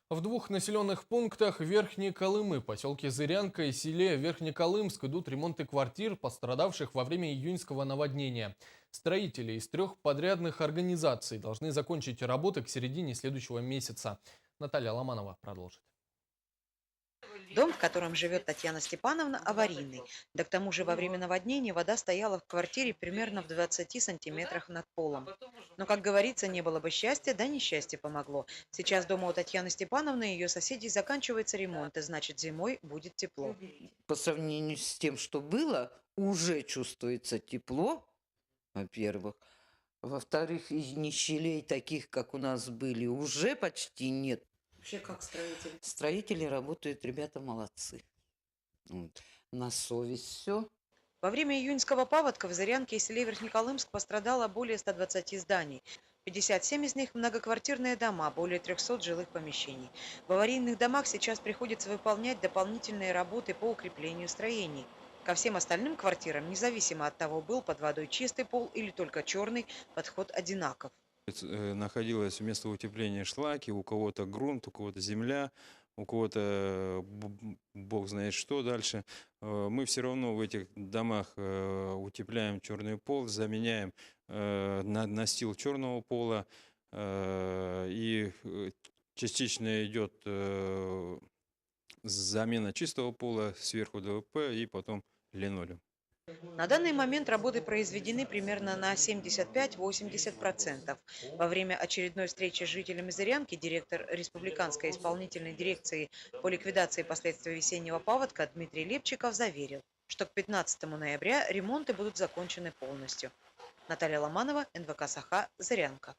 В двух населенных пунктах Верхней Колымы, поселке Зырянка и селе Верхнеколымск идут ремонты квартир, пострадавших во время июньского наводнения. Строители из трех подрядных организаций должны закончить работы к середине следующего месяца. Наталья Ломанова продолжит. Дом, в котором живет Татьяна Степановна, аварийный. Да к тому же во время наводнения вода стояла в квартире примерно в 20 сантиметрах над полом. Но, как говорится, не было бы счастья, да несчастье помогло. Сейчас дома у Татьяны Степановны и ее соседей заканчивается ремонт, и значит зимой будет тепло. По сравнению с тем, что было, уже чувствуется тепло, во-первых. Во-вторых, и ни щелей таких, как у нас были, уже почти нет. Вообще как строители? Строители работают, ребята молодцы. Вот. На совесть все. Во время июньского паводка в Зырянке и селе Верхнеколымск пострадало более 120 зданий. 57 из них многоквартирные дома, более 300 жилых помещений. В аварийных домах сейчас приходится выполнять дополнительные работы по укреплению строений. Ко всем остальным квартирам, независимо от того, был под водой чистый пол или только черный, подход одинаков. Находилось вместо утепления шлаки, у кого-то грунт, у кого-то земля, у кого-то бог знает что дальше. Мы все равно в этих домах утепляем черный пол, заменяем настил черного пола, и частично идет замена чистого пола, сверху ДВП и потом линолеум. На данный момент работы произведены примерно на 75–80%. Во время очередной встречи с жителями Зырянки директор Республиканской исполнительной дирекции по ликвидации последствий весеннего паводка Дмитрий Лепчиков заверил, что к 15 ноября ремонты будут закончены полностью. Наталья Ломанова, НВК «Саха», Зырянка.